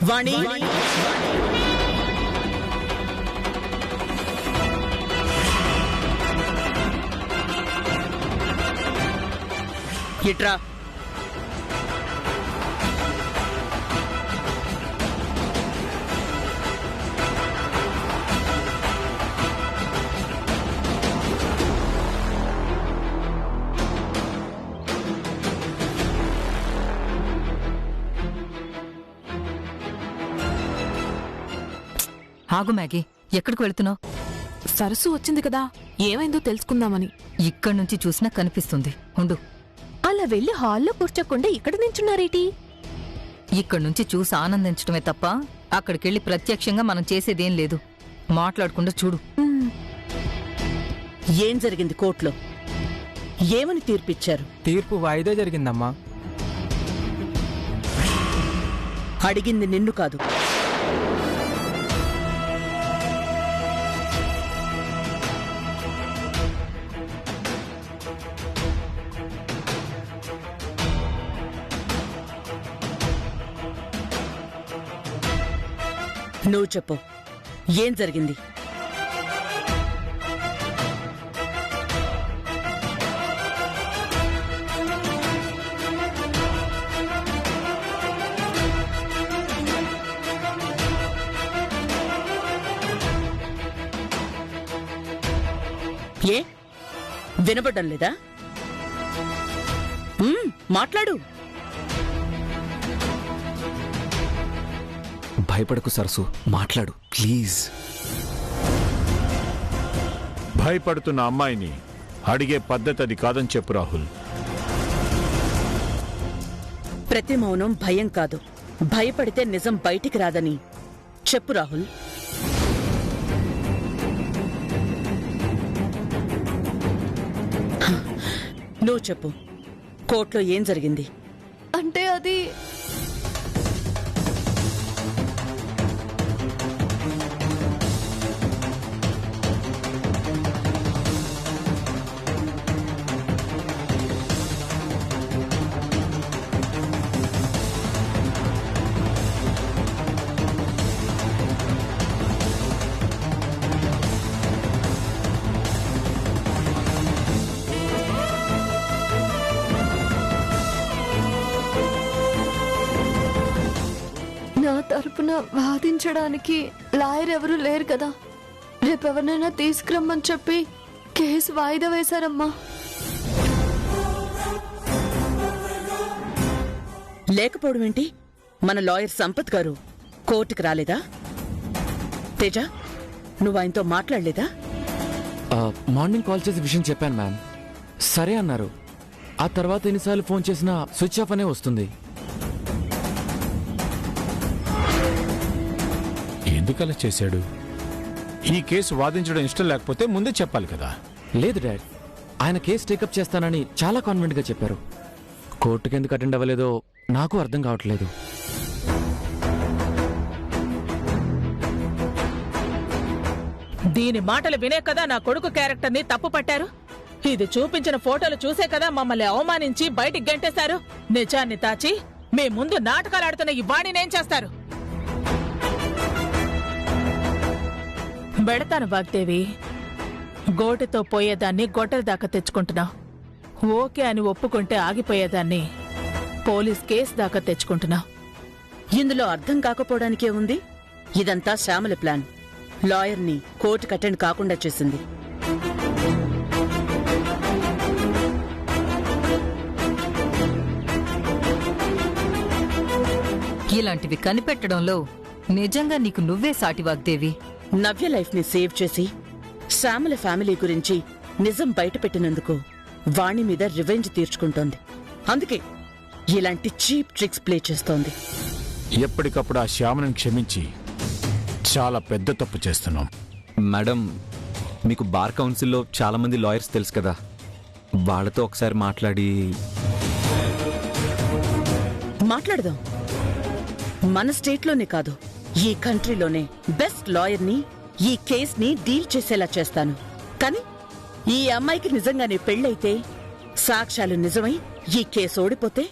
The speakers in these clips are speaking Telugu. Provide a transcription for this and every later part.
వాణి, ఇట్రా. ఆగు మ్యాగీ, ఎక్కడికి వెళ్తున్నావు? సరస్సు వచ్చింది కదా, ఏమైందో తెలుసుకుందామని. ఇక్కడి నుంచి చూసినా కనిపిస్తుంది, ఉండు. అలా వెళ్లి హాల్లో కూర్చోకుండా ఇక్కడ నించున్నారేటి? ఇక్కడి నుంచి చూసి ఆనందించడమే తప్ప అక్కడికెళ్ళి ప్రత్యక్షంగా మనం చేసేదేం లేదు. మాట్లాడకుండా చూడు. ఏం జరిగింది కోర్టులో? ఏమని తీర్పిచ్చారు? తీర్పు వాయిదా జరిగిందమ్మా. అడిగింది నిన్ను కాదు. నువ్వు చెప్పు, ఏం జరిగింది? ఏ వినబడ్డం లేదా? మాట్లాడు. భయపడకు సరసు, మాట్లాడు ప్లీజ్. భయపడుతున్న అమ్మాయిని అడిగే పద్ధతి అది కాదని చెప్పు రాహుల్. ప్రతి మౌనం భయం కాదు, భయపడితే నిజం బయటికి రాదని చెప్పు రాహుల్. నువ్వు చెప్పు, కోర్టులో ఏం జరిగింది? అంటే అది నా తరపున వాదించడానికి లాయర్ ఎవరూ లేరు కదా. రేపెవరినైనా తీసుకురమ్మని చెప్పి కేసు వాయిదా వేశారమ్మా. లేకపోవడం ఏంటి? మన లాయర్ సంపత్ గారు కోర్టుకు రాలేదా? తేజ, నువ్వు ఆయనతో మాట్లాడలేదా? మార్నింగ్ కాల్ చేసి విషయం చెప్పాను మ్యామ్, సరే అన్నారు. ఆ తర్వాత ఎన్నిసార్లు ఫోన్ చేసినా స్విచ్ ఆఫ్ అనే వస్తుంది. ఎందుకలా చేశాడు? ఈ కేసు వాదించడం ఇష్టం లేకపోతే ముందే చెప్పాలి కదా. లేదు డాడ్, ఆయన కేసు టేకప్ చేస్తానని చాలా కాన్ఫిడెంట్ గా చెప్పారు. కోర్టుకి ఎందుకు అటెండ్ అవ్వలేదో నాకు అర్థం కావట్లేదు. దీని మాటలు వినే కదా నా కొడుకు క్యారెక్టర్ ని తప్పు పట్టారు. ఇది చూపించిన ఫోటోలు చూసే కదా మమ్మల్ని అవమానించి బయటికి గంటేశారు. నిజాన్ని దాచి మీ ముందు నాటకాలాడుతున్న ఈ వాణినేం చేస్తారు? బెడతాను వాగ్దేవి. గోటితో పోయేదాన్ని గొడ్డల దాకా తెచ్చుకుంటున్నావు. ఓకే అని ఒప్పుకుంటే ఆగిపోయేదాన్ని పోలీస్ కేసు దాకా తెచ్చుకుంటున్నావు. ఇందులో అర్థం కాకపోవడానికే ఉంది. ఇదంతా శ్యామల ప్లాన్. లాయర్ని కోర్టుకు అటెండ్ కాకుండా చేసింది. ఇలాంటివి కనిపెట్టడంలో నిజంగా నీకు నువ్వే సాటి వాగ్దేవి. నవ్య లైఫ్ ని సేవ్ చేసి శ్యామల ఫ్యామిలీ గురించి నిజం బయటపెట్టినందుకు వాణి మీద రివెంజ్ తీర్చుకుంటోంది. అందుకే ఇలాంటి చీప్ ట్రిక్స్ ప్లే చేస్తోంది. ఎప్పటికప్పుడు ఆ శ్యామను క్షమించి చాలా పెద్ద తప్పు చేస్తున్నాం. మేడం, మీకు బార్ కౌన్సిల్లో చాలా మంది లాయర్స్ తెలుసు కదా, వాళ్ళతో ఒకసారి మాట్లాడదాం. మన స్టేట్లోనే కాదు, ఈ కంట్రీలోనే బెస్ట్ లాయర్ని ఈ కేస్ని డీల్ చేసేలా చేస్తాను. కానీ ఈ అమ్మాయికి నిజంగానే పెళ్ళైతే, సాక్ష్యాలు నిజమై ఈ కేసు ఓడిపోతే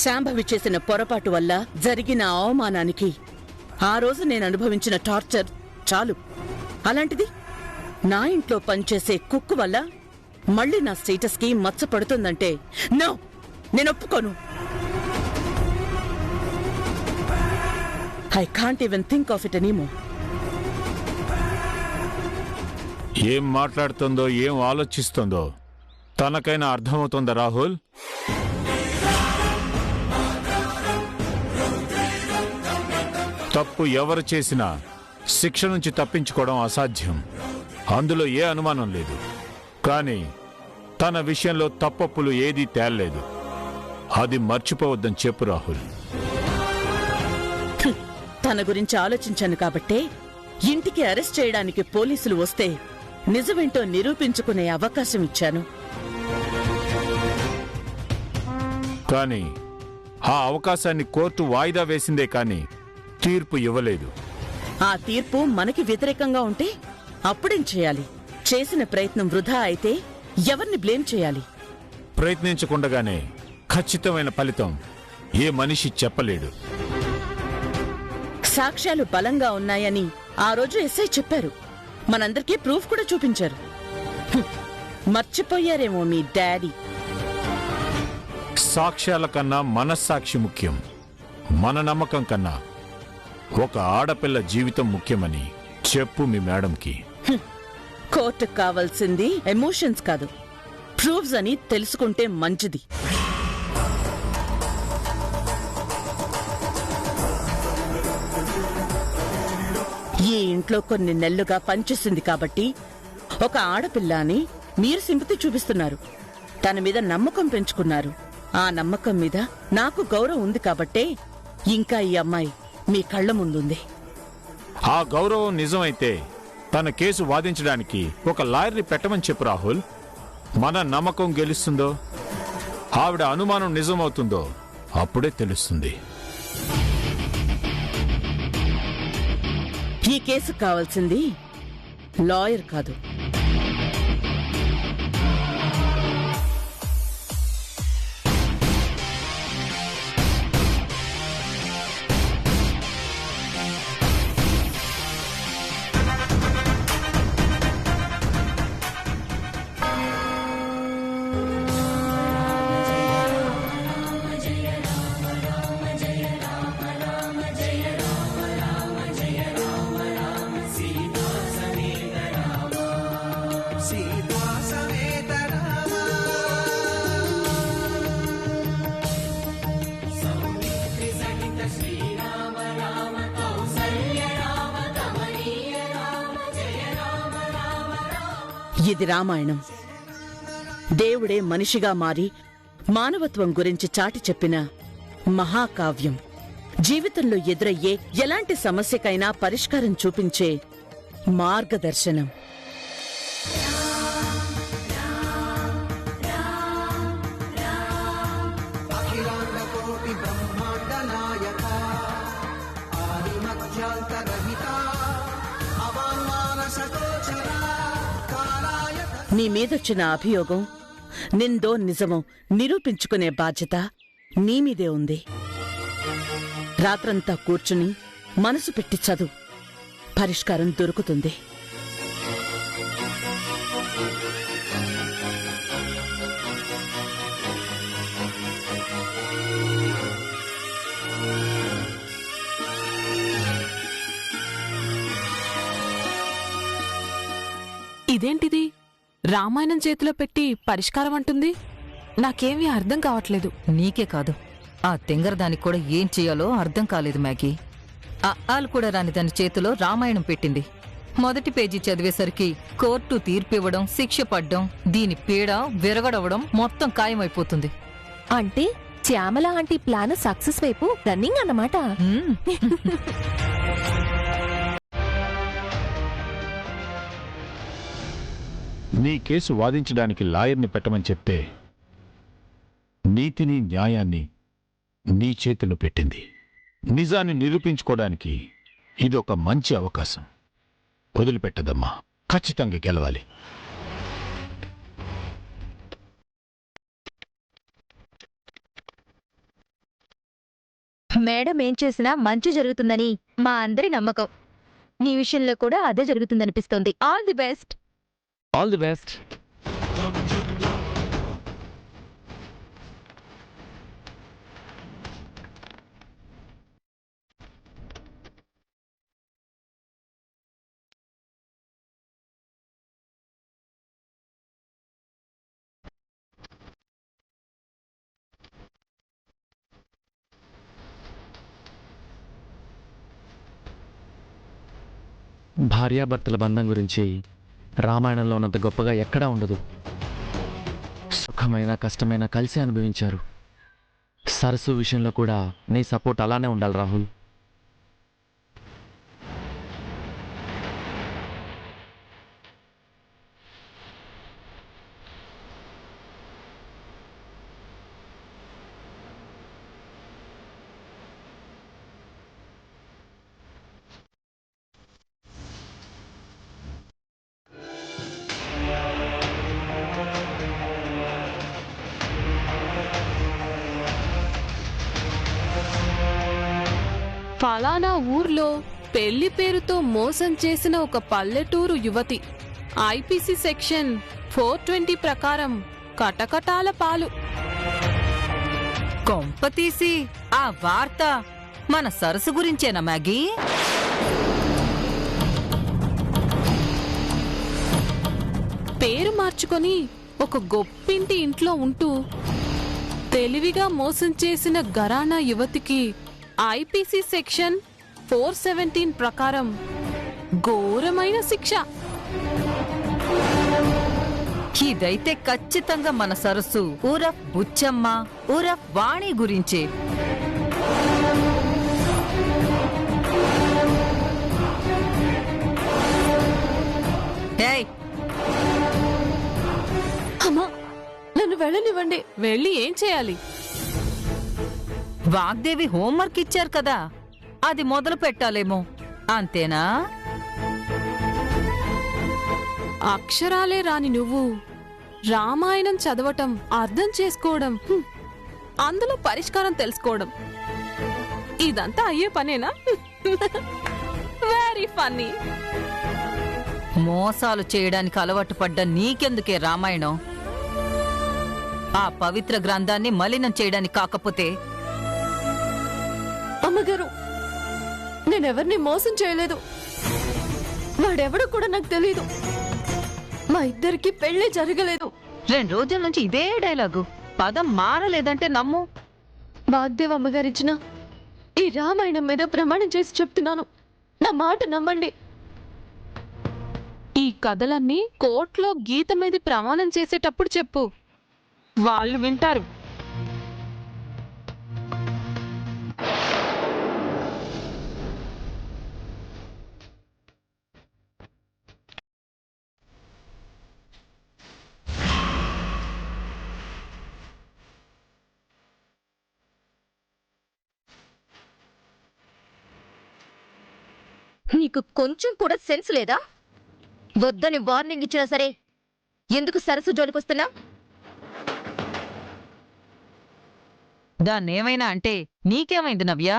శాంభవి చేసిన పొరపాటు వల్ల జరిగిన అవమానానికి ఆ రోజు నేను అనుభవించిన టార్చర్ చాలు. అలాంటిది నా ఇంట్లో పనిచేసే కుక్కు వల్ల మళ్ళీ నా స్టేటస్ కి మచ్చ పడుతుందంటే నో, నేను ఒప్పుకోను. I can't even think of it anymore. ఏం మాట్లాడుతుందో ఏం ఆలోచిస్తుందో తనకైనా అర్థమవుతుందా రాహుల్? తప్పు ఎవరు చేసినా శిక్ష నుంచి తప్పించుకోవడం అసాధ్యం, అందులో ఏ అనుమానం లేదు. కానీ తన విషయంలో తప్పప్పులు ఏదీ తేల్లేదు. అది మర్చిపోవద్దని చెప్పు రాహుల్. తన గురించి ఆలోచించాను కాబట్టే ఇంటికి అరెస్ట్ చేయడానికి పోలీసులు వస్తే నిజమేంటో నిరూపించుకునే అవకాశం ఇచ్చాను. కానీ ఆ అవకాశాన్ని కోర్టు వాయిదా వేసిందే కానీ తీర్పు ఇవ్వలేదు. ఆ తీర్పు మనకి వ్యతిరేకంగా ఉంటే అప్పుడేం చేయాలి? చేసిన ప్రయత్నం వృధా అయితే ఎవరిని బ్లేమ్ చేయాలి? ప్రయత్నించకుండగానే ఖచ్చితమైన ఫలితం ఏ మనిషి చెప్పలేడు. సాక్ష్యాలు బలంగా ఉన్నాయని ఆ రోజు ఎస్ఐ చెప్పారు. మనందరికీ ప్రూఫ్ కూడా చూపించారు. మర్చిపోయారేమో మీ డాడీ. సాక్ష్యాల కన్నా మనస్సాక్షి ముఖ్యం. మన నమ్మకం కన్నా ఒక ఆడపిల్ల జీవితం ముఖ్యమని చెప్పు మీ మేడంకి. కోర్టుకు కావాల్సింది ఎమోషన్స్ కాదు, ప్రూఫ్స్ అని తెలుసుకుంటే మంచిది. ఈ ఇంట్లో కొన్ని నెలలుగా పనిచేసింది కాబట్టి ఒక ఆడపిల్ల అని మీరు సింపతి చూపిస్తున్నారు. తన మీద నమ్మకం పెంచుకున్నారు. ఆ నమ్మకం మీద నాకు గౌరవం ఉంది కాబట్టే ఇంకా ఈ అమ్మాయి మీ కళ్ల ముందుంది. ఆ గౌరవం నిజమైతే తన కేసు వాదించడానికి ఒక లాయర్ని పెట్టమని చెప్పు రాహుల్. మన నమ్మకం గెలుస్తుందో ఆవిడ అనుమానం నిజమవుతుందో అప్పుడే తెలుస్తుంది. ఈ కేసు కావాల్సింది లాయర్ కాదు, ఇది రామాయణం. దేవుడే మనిషిగా మారి మానవత్వం గురించి చాటి చెప్పిన మహాకావ్యం. జీవితంలో ఎదురయ్యే ఎలాంటి సమస్యకైనా పరిష్కారం చూపించే మార్గదర్శనం. నీ మీదొచ్చిన అభియోగం నిందో నిజమో నిరూపించుకునే బాధ్యత నీ మీదే ఉంది. రాత్రంతా కూర్చుని మనసు పెట్టి చదువు, పరిష్కారం దొరుకుతుంది. ఇదేంటిది? రామాయణం చేతిలో పెట్టి పరిష్కారం అంటుంది. నాకేమీ అర్థం కావట్లేదు. నీకే కాదు, ఆ తెంగరదానికి కూడా ఏం చేయాలో అర్థం కాలేదు మ్యాగీ. ఆలు కూడా రాని దాని చేతిలో రామాయణం పెట్టింది. మొదటి పేజీ చదివేసరికి కోర్టు తీర్పివ్వడం, శిక్ష పడ్డం, దీని పీడ విరగడవడం మొత్తం ఖాయమైపోతుంది. అంటే శ్యామల ఆంటీ ప్లాన్ సక్సెస్ వైపు రన్నింగ్ అన్నమాట. నీ కేసు వాదించడానికి లాయర్ని పెట్టమని చెప్తే నీతిని న్యాయాన్ని నీ చేతిలో పెట్టింది. నిజాన్ని నిరూపించుకోవడానికి ఇదొక మంచి అవకాశం. వదిలిపెట్టదమ్మా, ఖచ్చితంగా గెలవాలి. మేడం ఏం చేసినా మంచి జరుగుతుందని మా అందరి నమ్మకం. నీ విషయంలో కూడా అదే జరుగుతుందనిపిస్తోంది. All the best. All the best. భార్యాభర్తల బంధం గురించి రామాయణంలో ఉన్నంత గొప్పగా ఎక్కడా ఉండదు. సుఖమైన కష్టమైన కలిసి అనుభవించారు. సరస్సు విషయంలో కూడా నీ సపోర్ట్ అలానే ఉండాలి రాహుల్. ఫలానా ఊర్లో పెళ్లి పేరుతో మోసం చేసిన ఒక పల్లెటూరు యువతి ఐపీసీ సెక్షన్ 420 ప్రకారం కటకటాల పాలు. కొంపతీసి ఆ వార్త మన సరస్సు గురించేనా మ్యాగీ? పేరు మార్చుకొని ఒక గొప్పింటి ఇంట్లో ఉంటూ తెలివిగా మోసం చేసిన ఘరానా యువతికి ఐపీసీ సెక్షన్ 417 ప్రకారం ఘోరమైన శిక్ష. ఇదైతే ఖచ్చితంగా మన సరస్సు ఊరఫ్ బుచ్చమ్మ ఊరఫ్ వాణి గురించే. ఏయ్, అమ్మా, నన్ను వెళ్ళనివ్వండి. వెళ్ళి ఏం చేయాలి? వాగ్దేవి హోంవర్క్ ఇచ్చారు కదా, అది మొదలు పెట్టాలేమో. అంతేనా? అక్షరాలే రాని నువ్వు రామాయణం చదవటం, అర్థం చేసుకోవడం, అందులో పరిష్కారం తెలుసుకోవడం, ఇదంతా అయ్యే పనేనా? Very funny. మోసాలు చేయడానికి అలవాటు పడ్డ నీకెందుకే రామాయణం? ఆ పవిత్ర గ్రంథాన్ని మలినం చేయడానికి కాకపోతే? అమ్మగారు, నేనెవరిని మోసం చేయలేదు. వాడెవడో కూడా నాకు తెలీదు. మా ఇద్దరికి పెళ్లి జరగలేదు. 2 రోజుల నుంచి ఇదే డైలాగు. పదం మారలేదంటే నమ్ము. వాగ్దేవ్ అమ్మగారిచ్చిన ఈ రామాయణం మీద ప్రమాణం చేసి చెప్తున్నాను, నా మాట నమ్మండి. ఈ కథలన్నీ కోర్టులో గీత మీద ప్రమాణం చేసేటప్పుడు చెప్పు, వాళ్ళు వింటారు. నీకు కొంచెం కూడా సెన్స్ లేదా? వద్దని వార్నింగ్ ఇచ్చినా సరే ఎందుకు సరస్సు జోలికొస్తున్నా? దాన్నేమైనా అంటే నీకేమైంది నవ్య?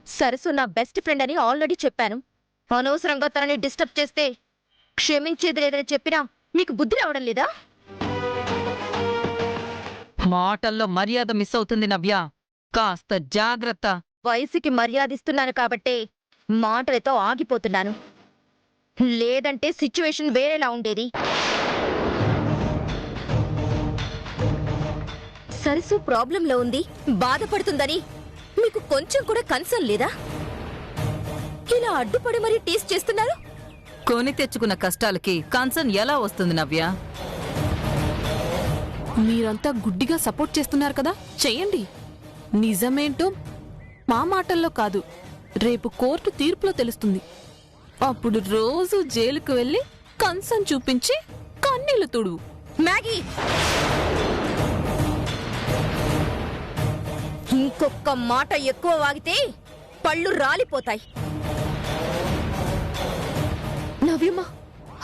సరస్సు నా బెస్ట్ ఫ్రెండ్ అని ఆల్రెడీ చెప్పాను. అనవసరంగా తనని డిస్టర్బ్ చేస్తే క్షమించేది లేదని చెప్పినా మీకు బుద్ధి రావడం లేదా? మాటల్లో మర్యాద మిస్ అవుతుంది నవ్య, కాస్త జాగ్రత్త. వయసుకి మర్యాదిస్తున్నాను కాబట్టే మాటలతో ఆగిపోతున్నాను, లేదంటే సిచ్యువేషన్ వేరేలా ఉండేది. సరస్సు ప్రాబ్లంలో ఉంది, బాధపడుతుందని మీకు కొంచెం కూడా కన్సర్న్ లేదా? ఇలా అడ్డుపడి మరీ టీస్ చేస్తున్నారు. కొని తెచ్చుకున్న కష్టాలకి కన్సర్న్ ఎలా వస్తుంది నవ్య? మీరంతా గుడ్డిగా సపోర్ట్ చేస్తున్నారు కదా, చెయ్యండి. నిజమేంటో మా మాటల్లో కాదు, రేపు కోర్టు తీర్పులో తెలుస్తుంది. అప్పుడు రోజు జైలుకు వెళ్ళి కన్సర్న్ చూపించి కన్నీళ్లు తుడువు. మ్యాగీ, ఇంకొక్క మాట ఎక్కువ వాగితే పళ్ళు రాలిపోతాయి. నవ్యమ్మ,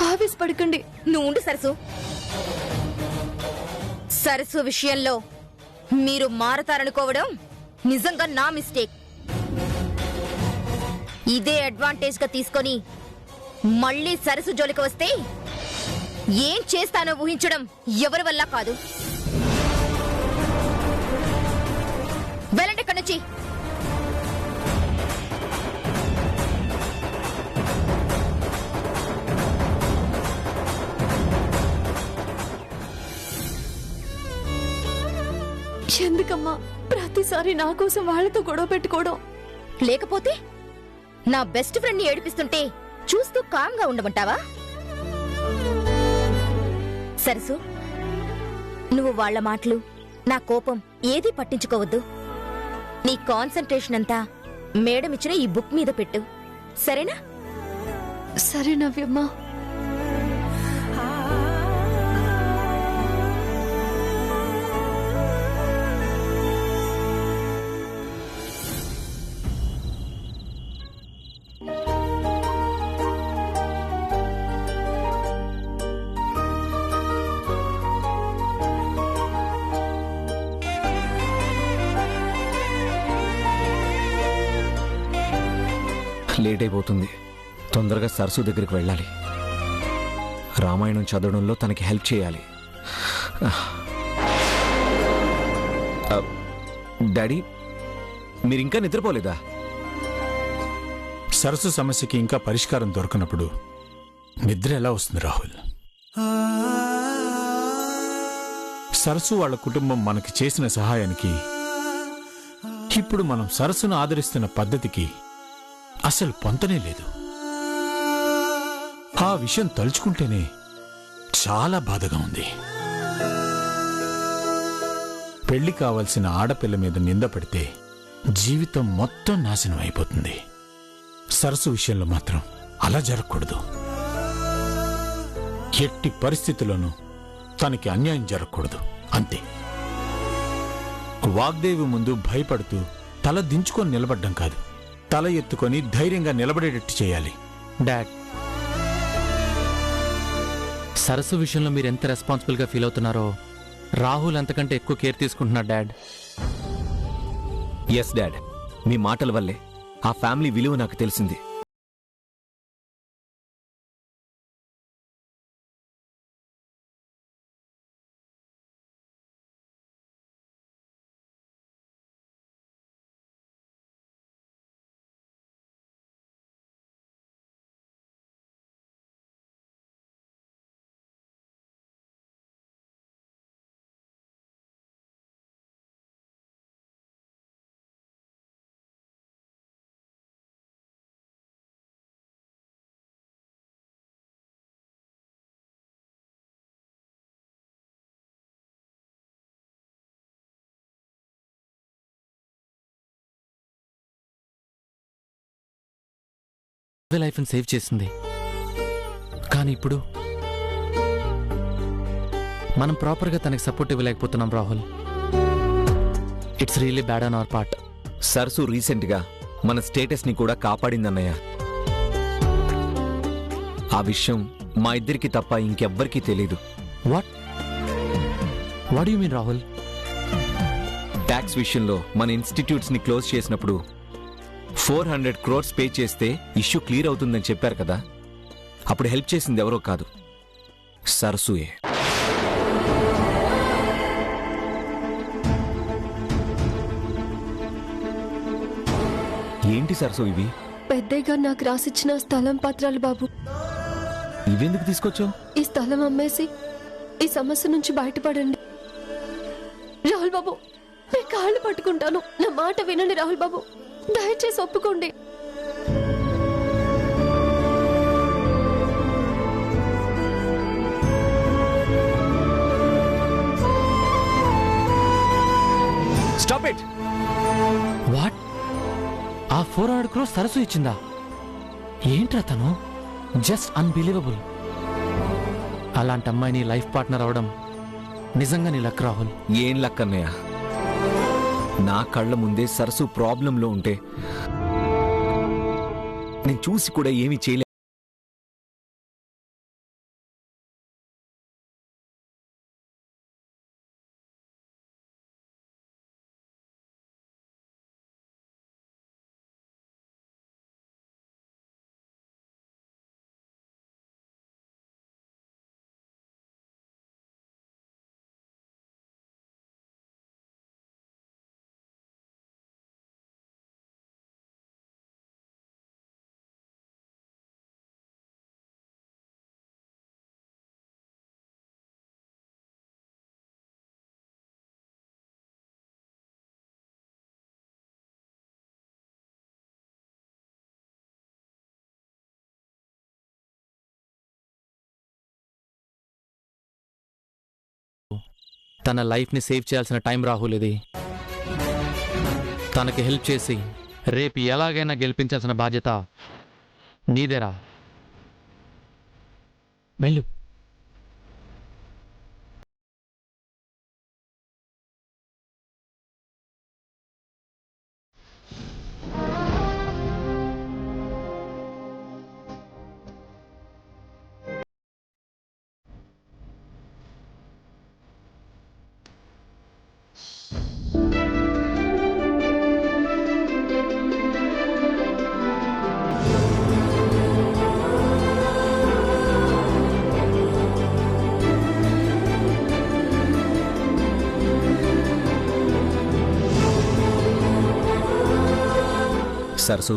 ఆవేశపడకండి. నువ్వు ఉండు సరస్సు. సరస్సు విషయంలో మీరు మారతారనుకోవడం నిజంగా నా మిస్టేక్. ఇదే అడ్వాంటేజ్ గా తీసుకొని మళ్ళీ సరస్సు జోలికి వస్తే ఏం చేస్తానో ఊహించడం ఎవరి వల్ల కాదు. వెళ్ళండి ఇక్కడి నుంచి. ఎందుకమ్మా ప్రతిసారి నా కోసం వాళ్ళతో గొడవ పెట్టుకోవడం? లేకపోతే నా బెస్ట్ ఫ్రెండ్ ని ఏడిపిస్తుంటే చూస్తూ కామ్గా ఉండమంటావా? సరసు, నువ్వు వాళ్ళ మాటలు, నా కోపం ఏదీ పట్టించుకోవద్దు. నీ కాన్సంట్రేషన్ అంతా మేడం ఇచ్చిన ఈ బుక్ మీద పెట్టు, సరేనా? సరే నవ్యమ్మా. లేట్ అయిపోతుంది. తొందరగా సరస్సు దగ్గరికి వెళ్ళాలి. రామాయణం చదవడంలో తనకి హెల్ప్ చేయాలి. డాడీ, మీరింకా నిద్రపోలేదా? సరస్సు సమస్యకి ఇంకా పరిష్కారం దొరకనప్పుడు నిద్ర ఎలా వస్తుంది రాహుల్? సరస్సు వాళ్ళ కుటుంబం మనకి చేసిన సహాయానికి, ఇప్పుడు మనం సరస్సును ఆదరిస్తున్న పద్ధతికి అసలు పొంతనే లేదు. ఆ విషయం తలుచుకుంటేనే చాలా బాధగా ఉంది. పెళ్లి కావాల్సిన ఆడపిల్ల మీద నింద పడితే జీవితం మొత్తం నాశనం అయిపోతుంది. సరస్సు విషయంలో మాత్రం అలా జరగకూడదు. ఎట్టి పరిస్థితుల్లోనూ తనకి అన్యాయం జరగకూడదు, అంతే. వాగ్దేవి ముందు భయపడుతూ తల దించుకొని నిలబడ్డం కాదు, తల ఎత్తుకొని ధైర్యంగా నిలబడేటట్టు చేయాలి. డాడ్, సరస్సు విషయంలో మీరు ఎంత రెస్పాన్సిబుల్గా ఫీల్ అవుతున్నారో రాహుల్ అంతకంటే ఎక్కువ కేర్ తీసుకుంటున్నాడు డాడ్. ఎస్ డాడ్, మీ మాటల వల్లే ఆ ఫ్యామిలీ విలువ నాకు తెలిసింది. లైఫ్ని సేవ్ చేసింది, కానీ ఇప్పుడు మనం ప్రాపర్గా తనకి సపోర్ట్ ఇవ్వలేకపోతున్నాం Rahul. It's really bad on our part. సరస్సు రీసెంట్గా మన స్టేటస్ని కూడా కాపాడిందన్నయ్య. ఆ విషయం మా ఇద్దరికి తప్ప ఇంకెవ్వరికీ తెలీదు. What you mean Rahul? Tax విషయంలో మన ఇన్స్టిట్యూట్స్ని క్లోజ్ చేసినప్పుడు 400 crores పే చేస్తే ఇష్యూ క్లియర్ అవుతుందని చెప్పారు కదా. అప్పుడు హెల్ప్ చేసింది ఎవరో కాదు, సరస్సుయే. ఏంటి సరస్సు ఇవి? పెద్దగా నాకు రాసిచ్చిన స్థలం పత్రాలు బాబు. ఇవెందుకు తీసుకొచ్చావు? ఈ స్థలం అమ్మేసి ఈ సమస్య నుంచి బయటపడండి రాహుల్ బాబు. మీ కాళ్ళు పట్టుకుంటాను, నా మాట వినండి రాహుల్ బాబు, దయచేసి ఒప్పుకోండి. Stop it. వాట్? ఆ 400 crores సరస్సు ఇచ్చిందా? ఏంట్రా తను? Just unbelievable. అలాంటి అమ్మాయిని లైఫ్ పార్ట్నర్ అవడం నిజంగా నీ లక్ రాహుల్. ఏం లక్ అన్నయ్య? నా కళ్ళ ముందే సరస్సు ప్రాబ్లంలో ఉంటే నేను చూసి కూడా ఏమీ చేయలే. తన లైఫ్ని సేవ్ చేయాల్సిన టైం రాహుల్ ఇది. తనకి హెల్ప్ చేసి రేపు ఎలాగైనా గెలిపించాల్సిన బాధ్యత నీదేరా. వెళ్ళు. సరసు